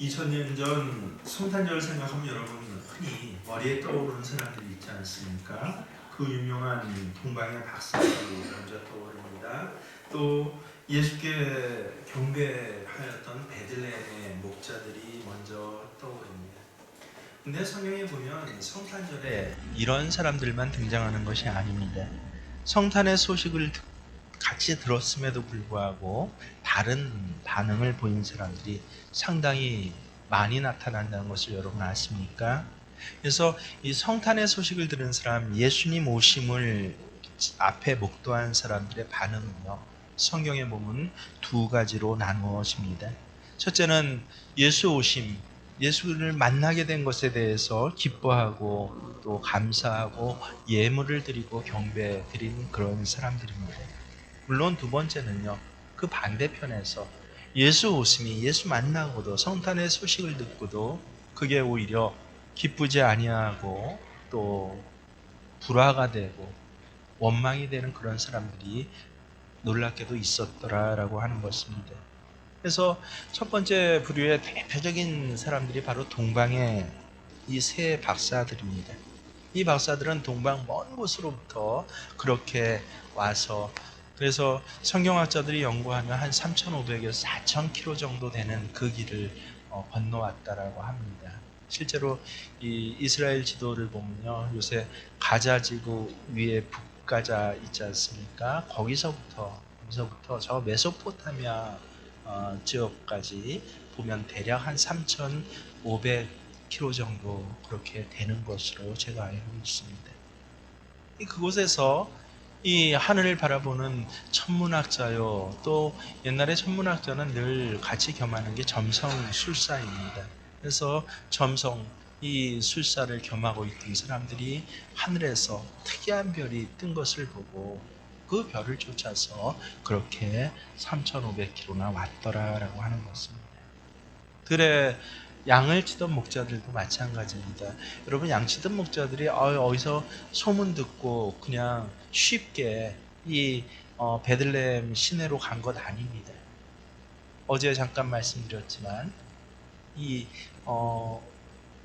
2000년 전 성탄절 생각하면 여러분 흔히 머리에 떠오르는 사람들이 있지 않습니까? 그 유명한 동방의 박사들이 먼저 떠오릅니다. 또 예수께 경배하였던 베들레헴의 목자들이 먼저 떠오릅니다. 근데 성경에 보면 성탄절에 이런 사람들만 등장하는 것이 아닙니다. 성탄의 소식을 같이 들었음에도 불구하고 다른 반응을 보인 사람들이 상당히 많이 나타난다는 것을 여러분 아십니까? 그래서 이 성탄의 소식을 들은 사람, 예수님 오심을 앞에 목도한 사람들의 반응은요, 성경에 보면 두 가지로 나누어집니다. 첫째는 예수 오심, 예수를 만나게 된 것에 대해서 기뻐하고 또 감사하고 예물을 드리고 경배 드린 그런 사람들입니다. 물론 두 번째는요, 그 반대편에서 예수 오심이, 예수 만나고도 성탄의 소식을 듣고도 그게 오히려 기쁘지 아니하고 또 불화가 되고 원망이 되는 그런 사람들이 놀랍게도 있었더라라고 하는 것입니다. 그래서 첫 번째 부류의 대표적인 사람들이 바로 동방의 이 세 박사들입니다. 이 박사들은 동방 먼 곳으로부터 그렇게 와서, 그래서 성경학자들이 연구하면 한 3,500에서 4,000km 정도 되는 그 길을 건너왔다라고 합니다. 실제로 이 이스라엘 지도를 보면요, 요새 가자 지구 위에 북가자 있지 않습니까? 거기서부터 저 메소포타미아 지역까지 보면 대략 한 3,500km 정도 그렇게 되는 것으로 제가 알고 있습니다. 그곳에서 이 하늘을 바라보는 천문학자요, 또 옛날에 천문학자는 늘 같이 겸하는 게 점성술사입니다. 그래서 이 술사를 겸하고 있던 사람들이 하늘에서 특이한 별이 뜬 것을 보고 그 별을 쫓아서 그렇게 3,500km나 왔더라라고 하는 것입니다. 들에 양을 치던 목자들도 마찬가지입니다. 여러분, 양 치던 목자들이 어디서 소문 듣고 그냥 쉽게 이 베들레헴 시내로 간 것 아닙니다. 어제 잠깐 말씀드렸지만 이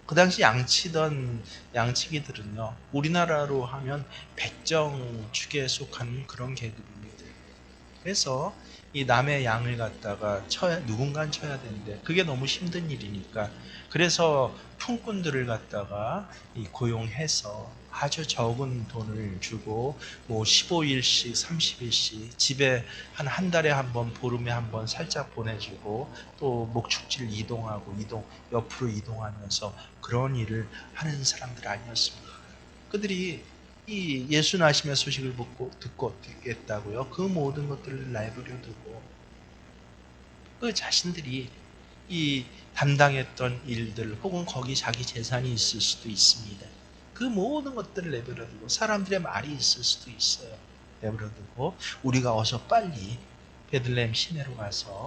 그 당시 양치던 양치기들은요, 우리나라로 하면 백정축에 속하는 그런 계급입니다. 그래서 이 남의 양을 갖다가 누군가는 쳐야 되는데 그게 너무 힘든 일이니까, 그래서 품꾼들을 갖다가 고용해서 아주 적은 돈을 주고 뭐 15일씩 30일씩 집에 한 달에 한 번, 보름에 한 번 살짝 보내주고 또 목축지를 옆으로 이동하면서 그런 일을 하는 사람들 아니었습니까? 그들이 이 예수 나심의 소식을 듣고 어떻게 했다고요? 그 모든 것들을 내버려 두고 그 자신들이 이 담당했던 일들, 혹은 거기 자기 재산이 있을 수도 있습니다. 그 모든 것들을 내버려 두고, 사람들의 말이 있을 수도 있어요, 내버려 두고 우리가 어서 빨리 베들레헴 시내로 가서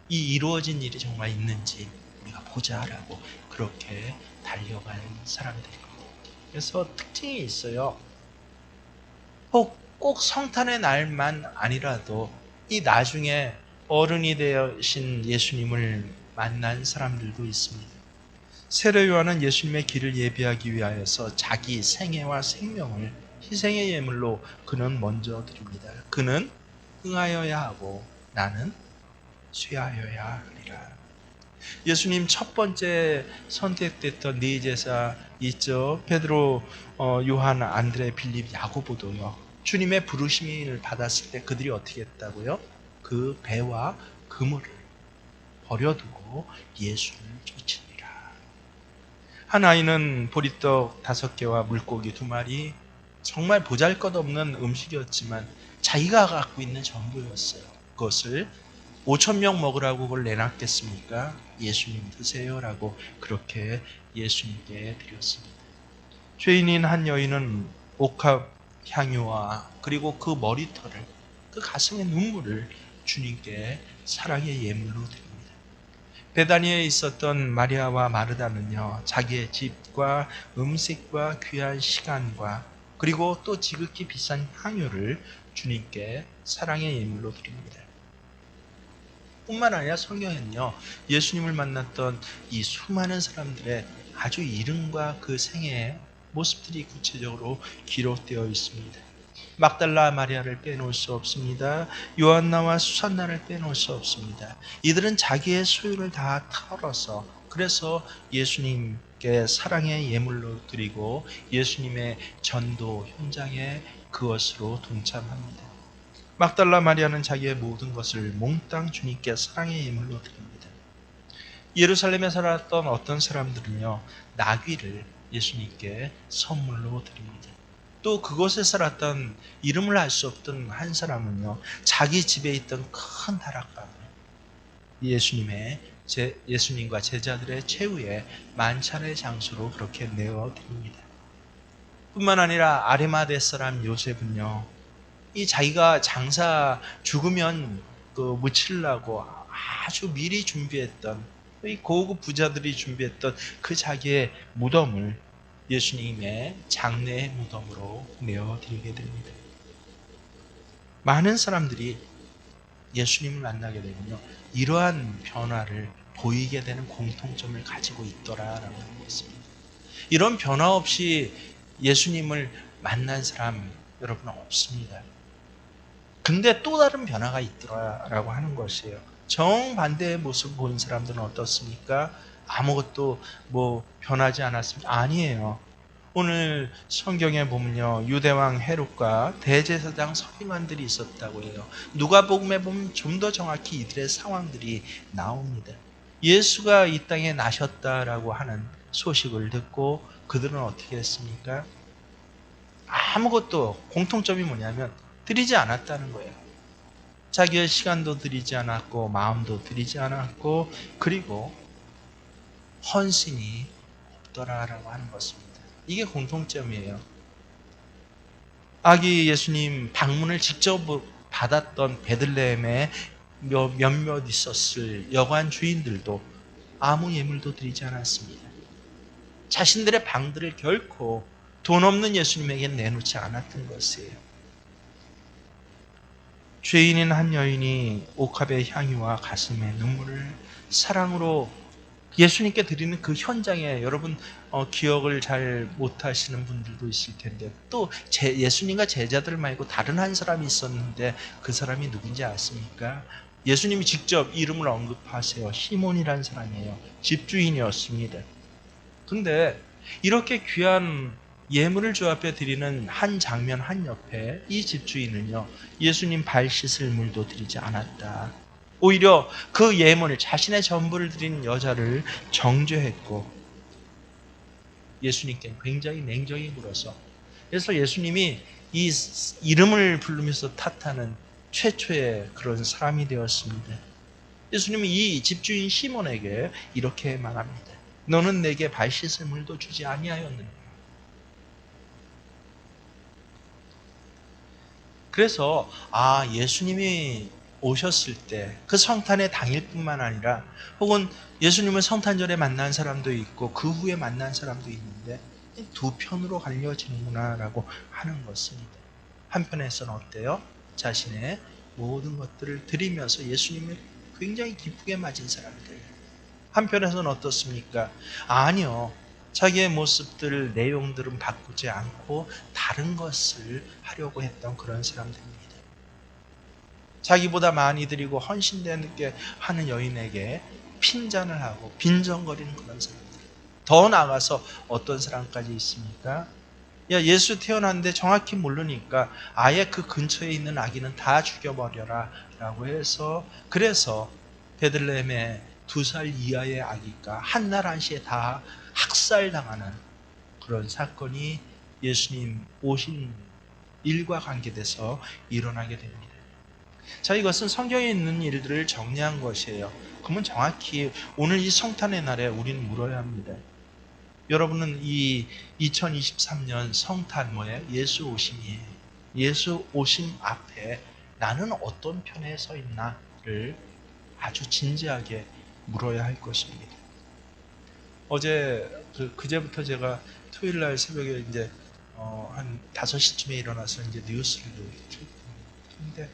이 이루어진 일이 정말 있는지 우리가 보자라고 그렇게 달려간 사람들입니다. 그래서 특징이 있어요. 꼭 성탄의 날만 아니라도 이 나중에 어른이 되신 예수님을 만난 사람들도 있습니다. 세례 요한은 예수님의 길을 예비하기 위하여서 자기 생애와 생명을 희생의 예물로 그는 먼저 드립니다. 그는 흥하여야 하고 나는 쇠하여야 하리라. 예수님 첫 번째 선택됐던 네 제자 있죠? 베드로, 요한, 안드레, 빌립, 야고보도요. 주님의 부르심을 받았을 때 그들이 어떻게 했다고요? 그 배와 그물을 버려두고 예수를 쫓으니라. 한 아이는 보리떡 5개와 물고기 2마리, 정말 보잘것없는 음식이었지만 자기가 갖고 있는 전부였어요. 그것을 5,000명 먹으라고 그걸 내놨겠습니까? 예수님 드세요라고 그렇게 예수님께 드렸습니다. 죄인인 한 여인은 옥합 향유와 그리고 그 머리털을, 그 가슴의 눈물을 주님께 사랑의 예물로 드립니다. 베다니에 있었던 마리아와 마르다는요, 자기의 집과 음식과 귀한 시간과 그리고 또 지극히 비싼 향유를 주님께 사랑의 예물로 드립니다. 뿐만 아니라 성경에는요, 예수님을 만났던 이 수많은 사람들의 아주 이름과 그 생애의 모습들이 구체적으로 기록되어 있습니다. 막달라 마리아를 빼놓을 수 없습니다. 요한나와 수산나를 빼놓을 수 없습니다. 이들은 자기의 소유를 다 털어서, 그래서 예수님께 사랑의 예물로 드리고 예수님의 전도 현장에 그것으로 동참합니다. 막달라 마리아는 자기의 모든 것을 몽땅 주님께 사랑의 예물로 드립니다. 예루살렘에 살았던 어떤 사람들은요, 나귀를 예수님께 선물로 드립니다. 또 그곳에 살았던 이름을 알 수 없던 한 사람은요, 자기 집에 있던 큰 다락방을 예수님과 제자들의 최후의 만찬의 장소로 그렇게 내어 드립니다. 뿐만 아니라 아리마대 사람 요셉은요, 이 자기가 장사 죽으면 그 묻히려고 아주 미리 준비했던, 이 고급 부자들이 준비했던 그 자기의 무덤을 예수님의 장례의 무덤으로 내어드리게 됩니다. 많은 사람들이 예수님을 만나게 되면요, 이러한 변화를 보이게 되는 공통점을 가지고 있더라라고 하는 것입니다. 이런 변화 없이 예수님을 만난 사람 여러분 없습니다. 근데 또 다른 변화가 있더라라고 하는 것이에요. 정반대의 모습을 보인 사람들은 어떻습니까? 아무것도 변하지 않았습니다. 아니에요. 오늘 성경에 보면요, 유대왕 헤롯과 대제사장 서기관들이 있었다고 해요. 누가복음에 보면 좀 더 정확히 이들의 상황들이 나옵니다. 예수가 이 땅에 나셨다라고 하는 소식을 듣고 그들은 어떻게 했습니까? 아무것도 공통점이 뭐냐면 드리지 않았다는 거예요. 자기의 시간도 드리지 않았고 마음도 드리지 않았고, 그리고 헌신이 없더라라고 하는 것입니다. 이게 공통점이에요. 아기 예수님 방문을 직접 받았던 베들레헴에 몇몇 있었을 여관 주인들도 아무 예물도 드리지 않았습니다. 자신들의 방들을 결코 돈 없는 예수님에게 내놓지 않았던 것이에요. 죄인인 한 여인이 옥합의 향유와 가슴의 눈물을 사랑으로 예수님께 드리는 그 현장에, 여러분 기억을 잘 못하시는 분들도 있을 텐데, 또 예수님과 제자들 말고 다른 한 사람이 있었는데 그 사람이 누군지 아십니까? 예수님이 직접 이름을 언급하세요. 시몬이라는 사람이에요. 집주인이었습니다. 근데 이렇게 귀한 예물을 주 앞에 드리는 한 장면 한 옆에 이 집주인은요, 예수님 발 씻을 물도 드리지 않았다. 오히려 그 예물, 자신의 전부를 드린 여자를 정죄했고 예수님께 굉장히 냉정히 물어서, 그래서 예수님이 이 이름을 부르면서 탓하는 최초의 그런 사람이 되었습니다. 예수님이 이 집주인 시몬에게 이렇게 말합니다. 너는 내게 발 씻을 물도 주지 아니하였느냐. 그래서 예수님이 오셨을 때 그 성탄의 당일뿐만 아니라 혹은 예수님을 성탄절에 만난 사람도 있고 그 후에 만난 사람도 있는데 두 편으로 갈려지는구나라고 하는 것입니다. 한편에서는 어때요? 자신의 모든 것들을 드리면서 예수님을 굉장히 기쁘게 맞은 사람들. 한편에서는 어떻습니까? 아니요. 자기의 모습들, 내용들은 바꾸지 않고 다른 것을 하려고 했던 그런 사람들입니다. 자기보다 많이 드리고 헌신되게 하는 여인에게 핀잔을 하고 빈정거리는 그런 사람들. 더 나아가서 어떤 사람까지 있습니까? 예수 태어났는데 정확히 모르니까 아예 그 근처에 있는 아기는 다 죽여버려라 라고 해서, 그래서 베들레헴에 2살 이하의 아기가 한날 한시에 다 학살당하는 그런 사건이 예수님 오신 일과 관계돼서 일어나게 됩니다. 자, 이것은 성경에 있는 일들을 정리한 것이에요. 그러면 정확히 오늘 이 성탄의 날에 우리는 물어야 합니다. 여러분은 이 2023년 성탄 예수 오심이에요. 예수 오심 앞에 나는 어떤 편에 서 있나를 아주 진지하게 물어야 할 것입니다. 어제 그제부터 제가 토요일 날 새벽에 이제 한 5시쯤에 일어나서 이제 뉴스를 듣는데,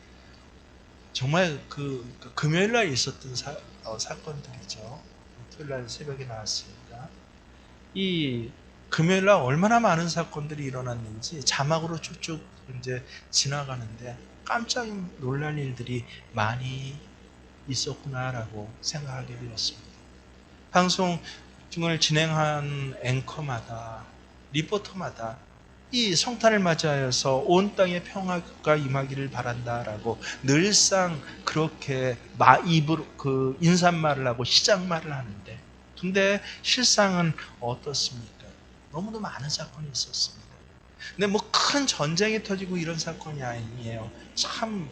정말 그 금요일 날 있었던 사건들이죠. 토요일 날 새벽에 나왔으니까. 이 금요일 날 얼마나 많은 사건들이 일어났는지 자막으로 쭉쭉 이제 지나가는데 깜짝 놀랄 일들이 많이 있었구나라고 생각하게 되었습니다. 방송을 진행한 앵커마다, 리포터마다 이 성탄을 맞이하여서 온 땅에 평화가 임하기를 바란다라고 늘상 그렇게 입으로 그 인사말을 하고 시작말을 하는데, 근데 실상은 어떻습니까? 너무도 많은 사건이 있었습니다. 근데 뭐 큰 전쟁이 터지고 이런 사건이 아니에요. 참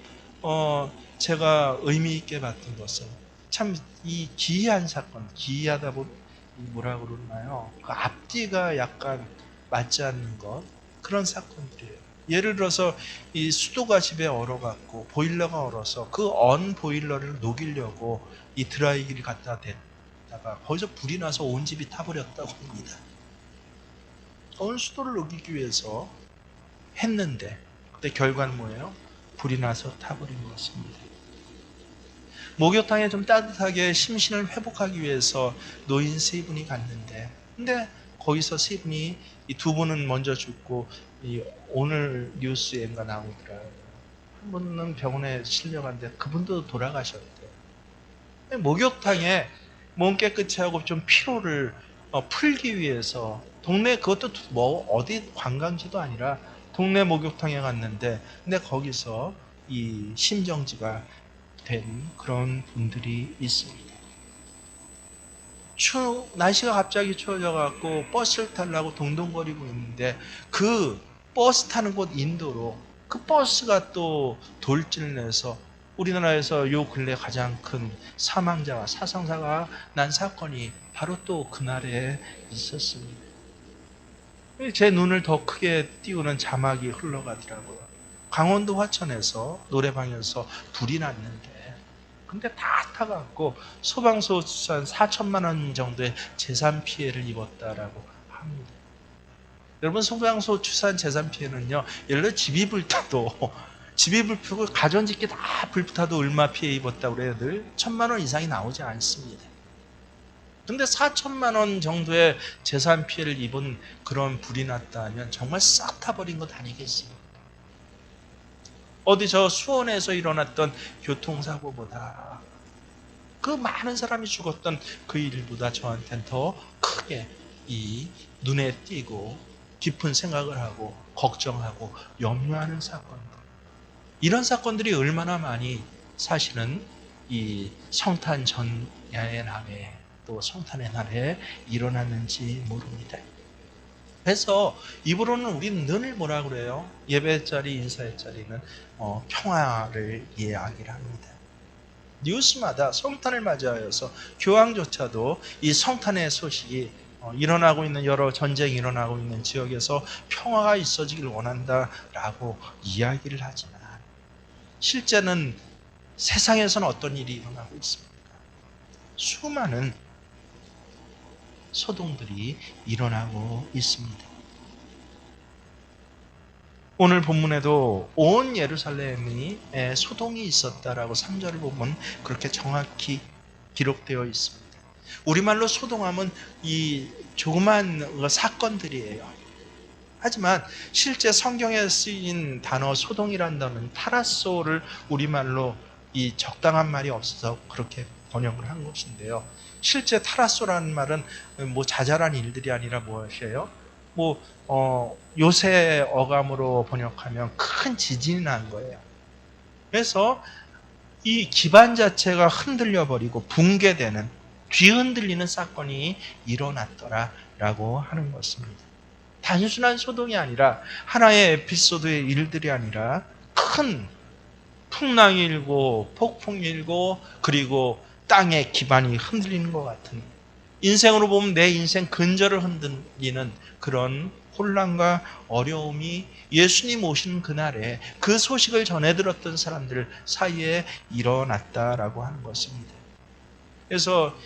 제가 의미 있게 봤던 것은 참 이 기이한 사건, 기이하다 보면 뭐라 그러나요? 그 앞뒤가 약간 맞지 않는 것, 그런 사건들이에요. 예를 들어서 이 수도가 집에 얼어갖고 보일러가 얼어서 그 언 보일러를 녹이려고 이 드라이기를 갖다 댔다가 거기서 불이 나서 온 집이 타버렸다고 합니다. 온 수도를 녹이기 위해서 했는데 그때 결과는 뭐예요? 불이 나서 타버린 것입니다. 목욕탕에 좀 따뜻하게 심신을 회복하기 위해서 노인 세 분이 갔는데, 근데 거기서 세 분이, 이 두 분은 먼저 죽고 이 오늘 뉴스에가 나오더라고요. 한 분은 병원에 실려갔는데 그분도 돌아가셨대요. 목욕탕에 몸 깨끗이 하고 좀 피로를 풀기 위해서 동네, 그것도 뭐 어디 관광지도 아니라 동네 목욕탕에 갔는데, 근데 거기서 이 심정지가 된 그런 분들이 있습니다. 날씨가 갑자기 추워져 갖고 버스를 타려고 동동거리고 있는데 그 버스 타는 곳 인도로 그 버스가 또 돌진을 내서 우리나라에서 요 근래 가장 큰 사망자와 사상자가 난 사건이 바로 또 그날에 있었습니다. 제 눈을 더 크게 띄우는 자막이 흘러가더라고요. 강원도 화천에서 노래방에서 불이 났는데, 근데 다 타갖고 소방서 한 4천만 원 정도의 재산 피해를 입었다라고 합니다. 여러분, 소방서 추산 재산 피해는요, 예를 들어 집이 불타도 집이 불타고 가전짓기 다 불타도 얼마 피해 입었다고 그래요? 늘 1,000만 원 이상이 나오지 않습니다. 근데 4천만 원 정도의 재산 피해를 입은 그런 불이 났다면 정말 싹 타버린 것 아니겠습니까? 어디 저 수원에서 일어났던 교통사고보다, 그 많은 사람이 죽었던 그 일보다 저한테는 더 크게 이 눈에 띄고 깊은 생각을 하고 걱정하고 염려하는 사건들, 이런 사건들이 얼마나 많이 사실은 이 성탄 전야의 날에 또 성탄의 날에 일어났는지 모릅니다. 그래서 입으로는 우리는 늘 뭐라 그래요? 예배 자리, 인사의 자리는 평화를 이야기를 합니다. 뉴스마다 성탄을 맞이하여서 교황조차도 이 성탄의 소식이 일어나고 있는, 여러 전쟁이 일어나고 있는 지역에서 평화가 있어지길 원한다라고 이야기를 하지만, 실제는 세상에서는 어떤 일이 일어나고 있습니까? 수많은 소동들이 일어나고 있습니다. 오늘 본문에도 온 예루살렘이 소동이 있었다라고 3절을 보면 그렇게 정확히 기록되어 있습니다. 우리말로 소동하면 이 조그만 사건들이에요. 하지만 실제 성경에 쓰인 단어 소동이라는 단어는 타라소를 우리말로 이 적당한 말이 없어서 그렇게 번역을 한 것인데요. 실제 타라소라는 말은 뭐 자잘한 일들이 아니라 무엇이에요? 요새 어감으로 번역하면 큰 지진이 난 거예요. 그래서 이 기반 자체가 흔들려 버리고 붕괴되는, 뒤흔들리는 사건이 일어났더라라고 하는 것입니다. 단순한 소동이 아니라 하나의 에피소드의 일들이 아니라 큰 풍랑이 일고 폭풍이 일고 그리고 땅의 기반이 흔들리는 것 같은, 인생으로 보면 내 인생 근저를 흔들리는 그런 혼란과 어려움이 예수님 오시는 그날에 그 소식을 전해 들었던 사람들 사이에 일어났다라고 하는 것입니다. 그래서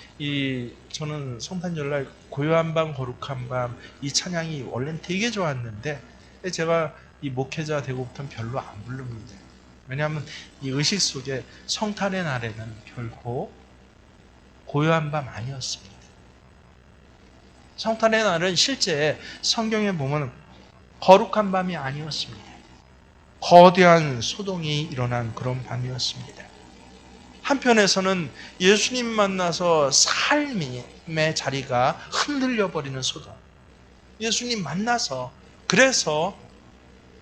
저는 성탄절날 고요한 밤 거룩한 밤 이 찬양이 원래는 되게 좋았는데 제가 이 목회자 되고부터는 별로 안 부릅니다. 왜냐하면 이 의식 속에 성탄의 날에는 결코 고요한 밤 아니었습니다. 성탄의 날은 실제 성경에 보면 거룩한 밤이 아니었습니다. 거대한 소동이 일어난 그런 밤이었습니다. 한편에서는 예수님 만나서 삶의 자리가 흔들려 버리는 소동. 예수님 만나서 그래서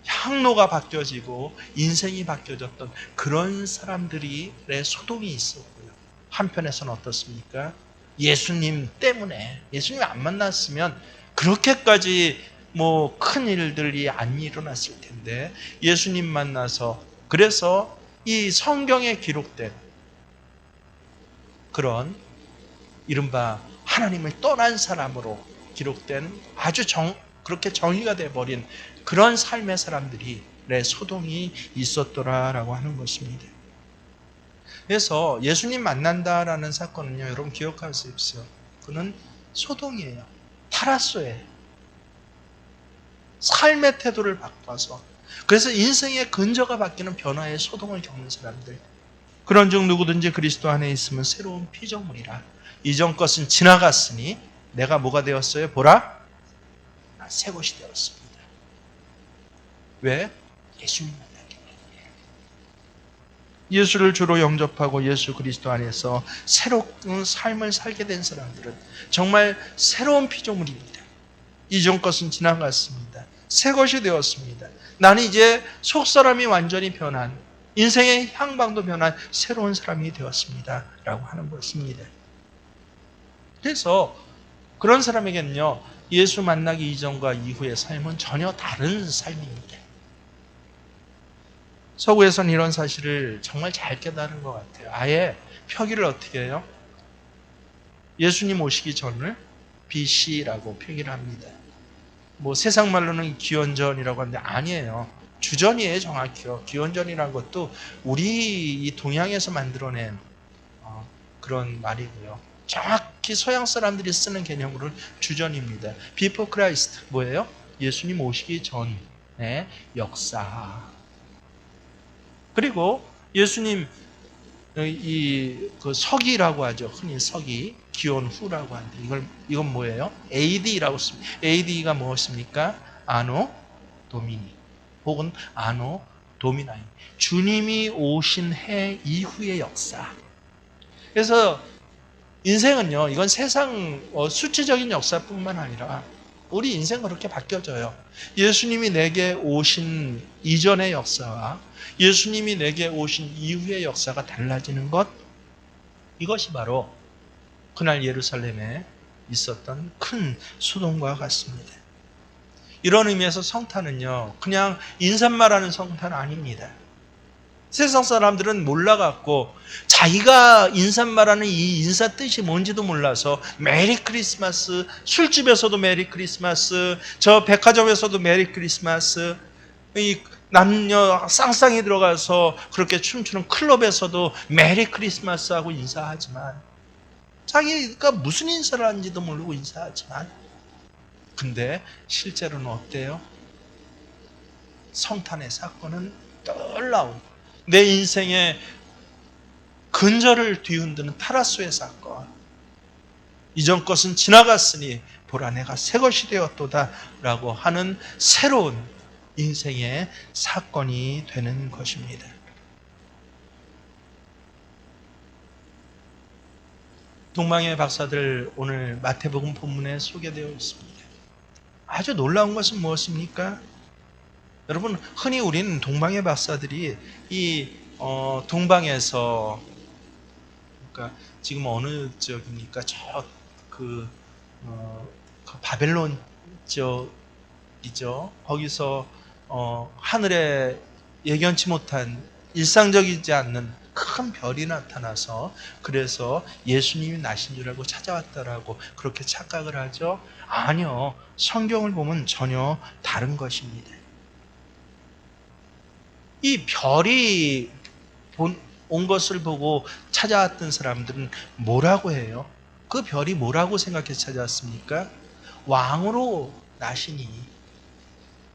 향로가 바뀌어지고 인생이 바뀌어졌던 그런 사람들의 소동이 있었고요. 한편에서는 어떻습니까? 예수님 때문에 예수님 안 만났으면 그렇게까지 큰 일들이 안 일어났을 텐데 예수님 만나서 그래서 이 성경에 기록된 그런 이른바 하나님을 떠난 사람으로 기록된 아주 그렇게 정의가 돼버린 그런 삶의 사람들이 소동이 있었더라라고 하는 것입니다. 그래서 예수님 만난다라는 사건은요, 여러분 기억하십시오. 그는 소동이에요. 타라소예요. 삶의 태도를 바꿔서 그래서 인생의 근저가 바뀌는 변화의 소동을 겪는 사람들. 그런즉 누구든지 그리스도 안에 있으면 새로운 피조물이라. 이전 것은 지나갔으니 내가 뭐가 되었어요? 보라, 새 것이 되었습니다. 왜? 예수님 만났기 때문에. 예수를 주로 영접하고 예수 그리스도 안에서 새로운 삶을 살게 된 사람들은 정말 새로운 피조물입니다. 이전 것은 지나갔습니다. 새 것이 되었습니다. 나는 이제 속사람이 완전히 변한, 인생의 향방도 변한 새로운 사람이 되었습니다. 라고 하는 것입니다. 그래서 그런 사람에게는요, 예수 만나기 이전과 이후의 삶은 전혀 다른 삶입니다. 서구에서는 이런 사실을 정말 잘 깨달은 것 같아요. 아예 표기를 어떻게 해요? 예수님 오시기 전을 BC라고 표기를 합니다. 세상 말로는 기원전이라고 하는데 아니에요. 주전이에요, 정확히요. 기원전이라는 것도 우리 이 동양에서 만들어낸 그런 말이고요. 정확히 서양 사람들이 쓰는 개념으로는 주전입니다. Before Christ 뭐예요? 예수님 오시기 전의 역사. 그리고 예수님 그 서기라고 하죠. 흔히 서기, 기원 후라고 하는데 이건 뭐예요? AD라고 씁니다. AD가 무엇입니까? 아노 도미니 혹은 아노 도미나이. 주님이 오신 해 이후의 역사. 그래서 인생은요, 이건 세상 수치적인 역사뿐만 아니라 우리 인생 그렇게 바뀌어져요. 예수님이 내게 오신 이전의 역사와 예수님이 내게 오신 이후의 역사가 달라지는 것, 이것이 바로 그날 예루살렘에 있었던 큰 소동과 같습니다. 이런 의미에서 성탄은요, 그냥 인사말하는 성탄 아닙니다. 세상 사람들은 몰라갖고 자기가 인사말하는 이 인사 뜻이 뭔지도 몰라서 메리 크리스마스, 술집에서도 메리 크리스마스, 저 백화점에서도 메리 크리스마스, 이 남녀 쌍쌍이 들어가서 그렇게 춤추는 클럽에서도 메리 크리스마스 하고 인사하지만 자기가 무슨 인사를 하는지도 모르고 인사하지만 근데 실제로는 어때요? 성탄의 사건은 놀라운 내 인생의 근저를 뒤흔드는 타라소의 사건. 이전 것은 지나갔으니 보라 내가 새 것이 되었도다 라고 하는 새로운 인생의 사건이 되는 것입니다. 동방의 박사들 오늘 마태복음 본문에 소개되어 있습니다. 아주 놀라운 것은 무엇입니까? 여러분, 흔히 우리는 동방의 박사들이 이 동방에서, 그러니까 지금 어느 지역입니까? 그 바벨론 지역이죠. 거기서 하늘에 예견치 못한 일상적이지 않는 큰 별이 나타나서 그래서 예수님이 나신 줄 알고 찾아왔다라고 그렇게 착각을 하죠. 아니요, 성경을 보면 전혀 다른 것입니다. 이 별이 온 것을 보고 찾아왔던 사람들은 뭐라고 해요? 그 별이 뭐라고 생각해서 찾아왔습니까? 왕으로 나시니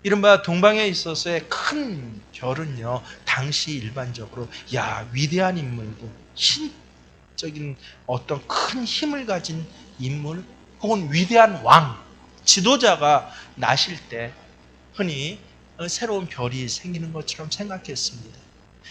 이른바 동방에 있어서의 큰 별은요, 당시 일반적으로 위대한 인물들, 신적인 어떤 큰 힘을 가진 인물 혹은 위대한 왕, 지도자가 나실 때 흔히 새로운 별이 생기는 것처럼 생각했습니다.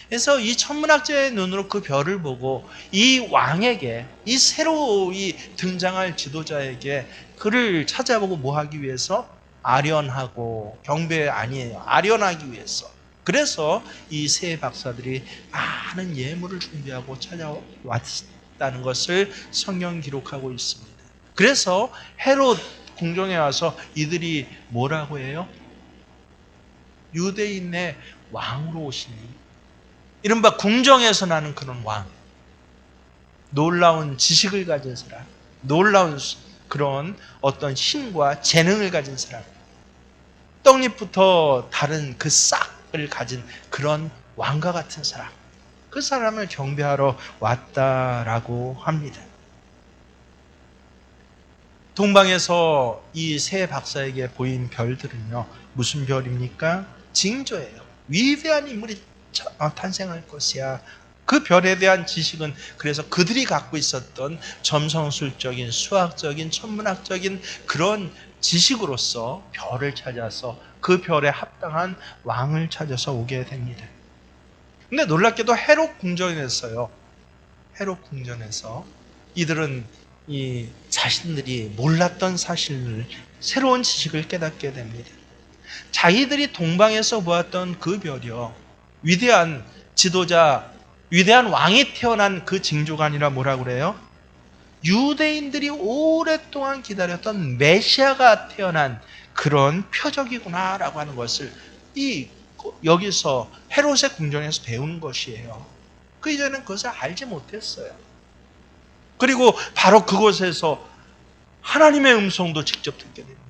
그래서 이 천문학자의 눈으로 그 별을 보고 이 왕에게, 이 새로이 등장할 지도자에게 그를 찾아보고 뭐 하기 위해서? 아련하고, 경배 아니에요. 아련하기 위해서. 그래서 이 세 박사들이 많은 예물을 준비하고 찾아왔다는 것을 성경 기록하고 있습니다. 그래서 헤롯 궁정에 와서 이들이 뭐라고 해요? 유대인의 왕으로 오시니, 이른바 궁정에서 나는 그런 왕, 놀라운 지식을 가진 사람, 놀라운 그런 어떤 힘과 재능을 가진 사람, 떡잎부터 다른 그 싹을 가진 그런 왕과 같은 사람, 그 사람을 경배하러 왔다라고 합니다. 동방에서 이 세 박사에게 보인 별들은요, 무슨 별입니까? 징조예요. 위대한 인물이 탄생할 것이야. 그 별에 대한 지식은 그래서 그들이 갖고 있었던 점성술적인, 수학적인, 천문학적인 그런 지식으로서 별을 찾아서 그 별에 합당한 왕을 찾아서 오게 됩니다. 근데 놀랍게도 헤롯 궁전에서요, 헤롯 궁전에서 이들은 이 자신들이 몰랐던 사실을, 새로운 지식을 깨닫게 됩니다. 자기들이 동방에서 보았던 그 별이요, 위대한 지도자, 위대한 왕이 태어난 그 징조가 아니라 뭐라고 그래요? 유대인들이 오랫동안 기다렸던 메시아가 태어난 그런 표적이구나라고 하는 것을 여기서 헤롯의 궁전에서 배운 것이에요. 그 이전엔 그것을 알지 못했어요. 그리고 바로 그곳에서 하나님의 음성도 직접 듣게 됩니다.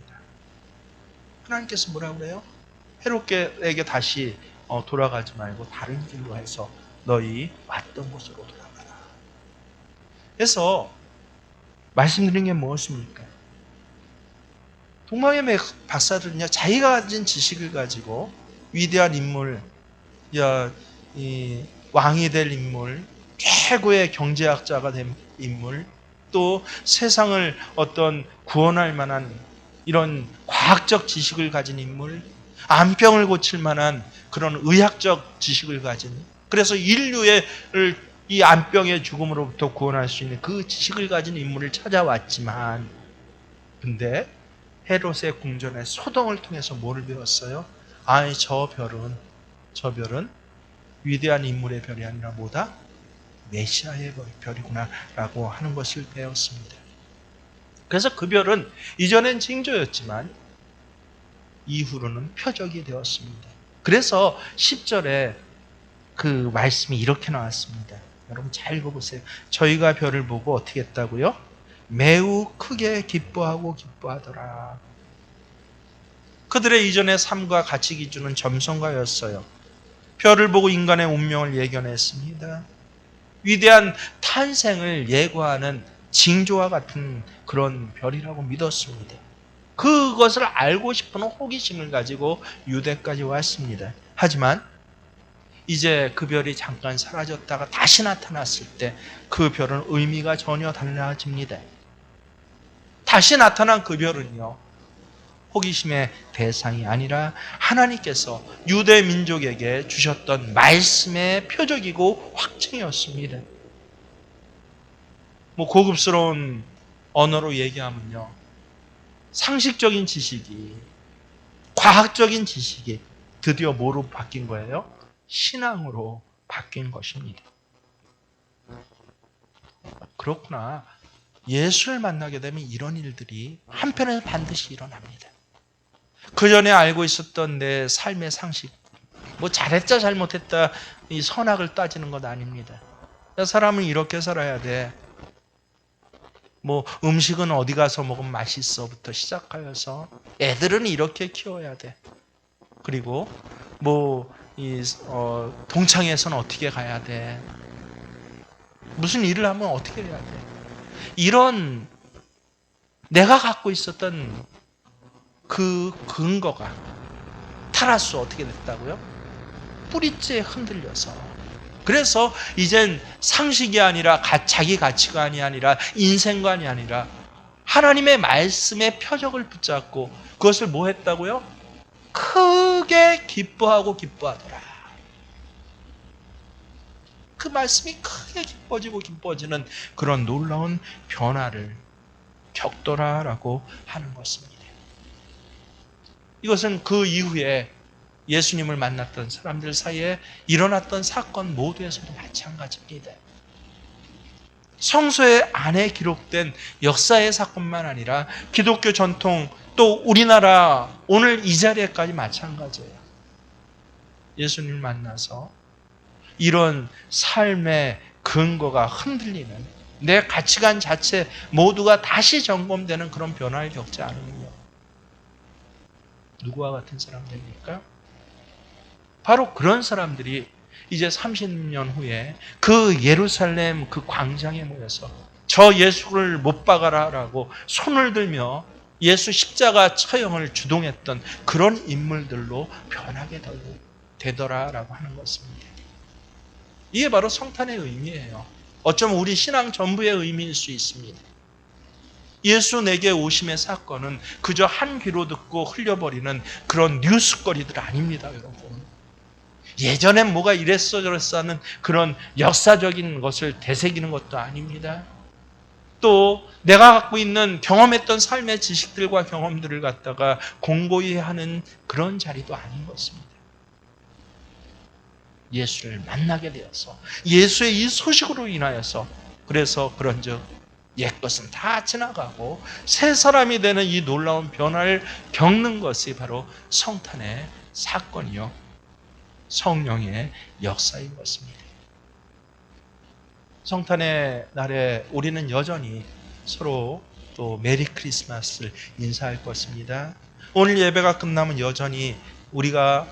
하나님께서 뭐라고 그래요? 헤롯에게 다시 돌아가지 말고 다른 길로 해서 너희 왔던 곳으로 돌아가라. 그래서 말씀드린 게 무엇입니까? 동방의 박사들은요, 자기가 가진 지식을 가지고 위대한 인물, 이 왕이 될 인물, 최고의 경제학자가 된 인물, 또 세상을 어떤 구원할 만한 이런 과학적 지식을 가진 인물, 암병을 고칠 만한 그런 의학적 지식을 가진, 그래서 인류의 이 암병의 죽음으로부터 구원할 수 있는 그 지식을 가진 인물을 찾아왔지만, 근데 헤롯의 궁전의 소동을 통해서 뭐를 배웠어요? 저 별은 위대한 인물의 별이 아니라 뭐다? 메시아의 별이구나 라고 하는 것을 배웠습니다. 그래서 그 별은 이전엔 징조였지만 이후로는 표적이 되었습니다. 그래서 10절에 그 말씀이 이렇게 나왔습니다. 여러분 잘 읽어보세요. 저희가 별을 보고 어떻게 했다고요? 매우 크게 기뻐하더라. 그들의 이전의 삶과 가치 기준은 점성가였어요. 별을 보고 인간의 운명을 예견했습니다. 위대한 탄생을 예고하는 징조와 같은 그런 별이라고 믿었습니다. 그것을 알고 싶은 호기심을 가지고 유대까지 왔습니다. 하지만 이제 그 별이 잠깐 사라졌다가 다시 나타났을 때 그 별은 의미가 전혀 달라집니다. 다시 나타난 그 별은요, 호기심의 대상이 아니라 하나님께서 유대 민족에게 주셨던 말씀의 표적이고 확증이었습니다. 고급스러운 언어로 얘기하면요, 상식적인 지식이, 과학적인 지식이 드디어 뭐로 바뀐 거예요? 신앙으로 바뀐 것입니다. 그렇구나. 예수를 만나게 되면 이런 일들이 한편에서 반드시 일어납니다. 그 전에 알고 있었던 내 삶의 상식, 잘했다 잘못했다 이 선악을 따지는 것 아닙니다. 사람은 이렇게 살아야 돼. 음식은 어디 가서 먹으면 맛있어부터 시작하여서 애들은 이렇게 키워야 돼. 그리고 동창회에서는 어떻게 가야 돼. 무슨 일을 하면 어떻게 해야 돼. 이런 내가 갖고 있었던 그 근거가 타라스 어떻게 됐다고요? 뿌리째 흔들려서. 그래서 이젠 상식이 아니라 자기 가치관이 아니라 인생관이 아니라 하나님의 말씀의 표적을 붙잡고 그것을 뭐 했다고요? 크게 기뻐하고 기뻐하더라. 그 말씀이 크게 기뻐지고 기뻐지는 그런 놀라운 변화를 겪더라라고 하는 것입니다. 이것은 그 이후에 예수님을 만났던 사람들 사이에 일어났던 사건 모두에서도 마찬가지입니다. 성서의 안에 기록된 역사의 사건만 아니라 기독교 전통 또 우리나라 오늘 이 자리에까지 마찬가지예요. 예수님을 만나서 이런 삶의 근거가 흔들리는 내 가치관 자체 모두가 다시 점검되는 그런 변화를 겪지 않으면요. 누구와 같은 사람들입니까? 바로 그런 사람들이 이제 30년 후에 그 예루살렘 그 광장에 모여서 저 예수를 못 박아라라고 손을 들며 예수 십자가 처형을 주동했던 그런 인물들로 변하게 되더라라고 하는 것입니다. 이게 바로 성탄의 의미예요. 어쩌면 우리 신앙 전부의 의미일 수 있습니다. 예수 내게 오심의 사건은 그저 한 귀로 듣고 흘려버리는 그런 뉴스거리들 아닙니다, 여러분. 예전엔 뭐가 이랬어 저랬어 하는 그런 역사적인 것을 되새기는 것도 아닙니다. 또 내가 갖고 있는 경험했던 삶의 지식들과 경험들을 갖다가 공고히 하는 그런 자리도 아닌 것입니다. 예수를 만나게 되어서 예수의 이 소식으로 인하여서 그래서 그런즉 옛것은 다 지나가고 새 사람이 되는 이 놀라운 변화를 겪는 것이 바로 성탄의 사건이요 성령의 역사인 것입니다. 성탄의 날에 우리는 여전히 서로 또 메리 크리스마스를 인사할 것입니다. 오늘 예배가 끝나면 여전히 우리가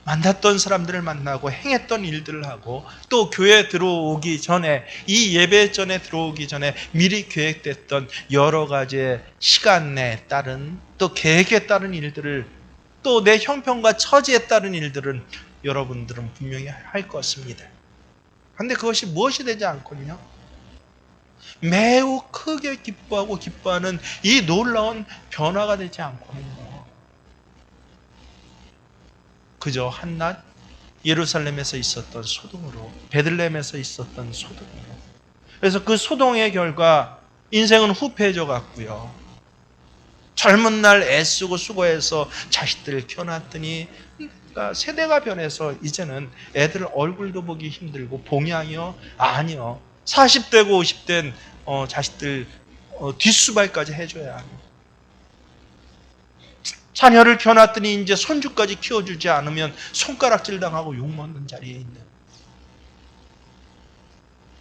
만났던 사람들을 만나고 행했던 일들을 하고 또 교회 들어오기 전에 이 예배 전에 들어오기 전에 미리 계획됐던 여러 가지의 시간에 따른 또 계획에 따른 일들을 또 내 형편과 처지에 따른 일들은 여러분들은 분명히 할 것입니다. 그런데 그것이 무엇이 되지 않거든요. 매우 크게 기뻐하고 기뻐하는 이 놀라운 변화가 되지 않거든요. 그저 한낱 예루살렘에서 있었던 소동으로 베들레헴에서 있었던 소동으로 그래서 그 소동의 결과 인생은 후패해져 갔고요. 젊은 날 애쓰고 수고해서 자식들을 키워놨더니 그러니까 세대가 변해서 이제는 애들 얼굴도 보기 힘들고 봉양이요? 아니요. 40대고 50된 자식들 뒷수발까지 해줘야 합니다. 자녀를 키워놨더니 이제 손주까지 키워주지 않으면 손가락질 당하고 욕먹는 자리에 있는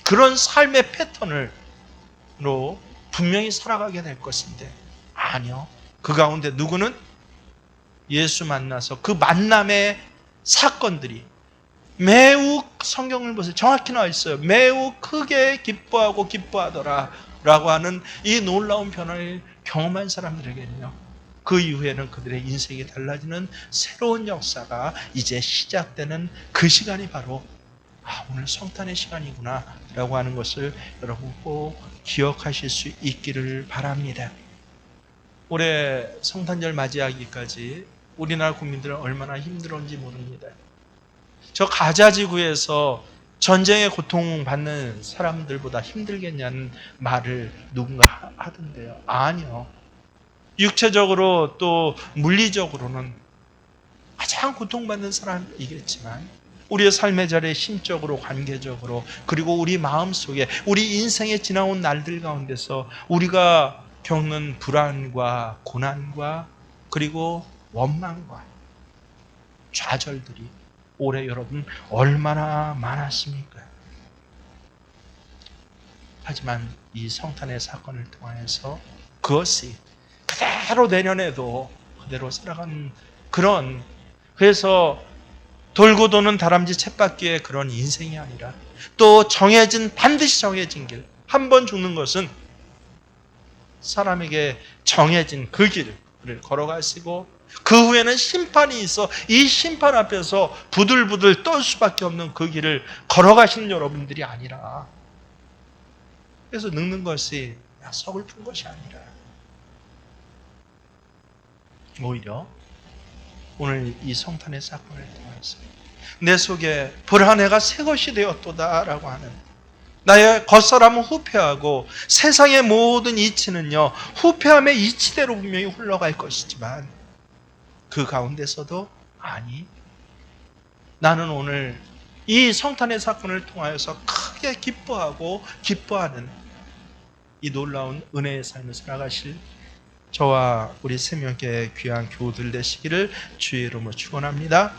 그런 삶의 패턴으로 분명히 살아가게 될 것인데 아니요. 그 가운데 누구는 예수 만나서 그 만남의 사건들이 매우 성경을 보세요. 정확히 나와 있어요. 매우 크게 기뻐하고 기뻐하더라 라고 하는 이 놀라운 변화를 경험한 사람들에게는요. 그 이후에는 그들의 인생이 달라지는 새로운 역사가 이제 시작되는 그 시간이 바로 오늘 성탄의 시간이구나 라고 하는 것을 여러분 꼭 기억하실 수 있기를 바랍니다. 올해 성탄절 맞이하기까지 우리나라 국민들은 얼마나 힘들었는지 모릅니다. 저 가자지구에서 전쟁의 고통받는 사람들보다 힘들겠냐는 말을 누군가 하던데요. 아니요. 육체적으로 또 물리적으로는 가장 고통받는 사람이겠지만 우리의 삶의 자리에 심적으로 관계적으로 그리고 우리 마음속에 우리 인생에 지나온 날들 가운데서 우리가 겪는 불안과 고난과 그리고 원망과 좌절들이 올해 여러분 얼마나 많았습니까? 하지만 이 성탄의 사건을 통해서 그것이 그대로 내년에도 그대로 살아가는 그런 그래서 돌고 도는 다람쥐 쳇바퀴의 그런 인생이 아니라 또 반드시 정해진 길 한 번 죽는 것은 사람에게 정해진 그 길을 걸어가시고 그 후에는 심판이 있어 이 심판 앞에서 부들부들 떨 수밖에 없는 그 길을 걸어가시는 여러분들이 아니라, 그래서 늙는 것이 서글픈 것이 아니라 오히려 오늘 이 성탄의 사건을 통해서 내 속에 불한 해가 새 것이 되었도다라고 하는, 나의 겉사람은 후패하고 세상의 모든 이치는요 후패함의 이치대로 분명히 흘러갈 것이지만 그 가운데서도 아니, 나는 오늘 이 성탄의 사건을 통하여서 크게 기뻐하고 기뻐하는 이 놀라운 은혜의 삶을 살아가실 저와 우리 생명교회 귀한 교우들 되시기를 주의 이름으로 축원합니다.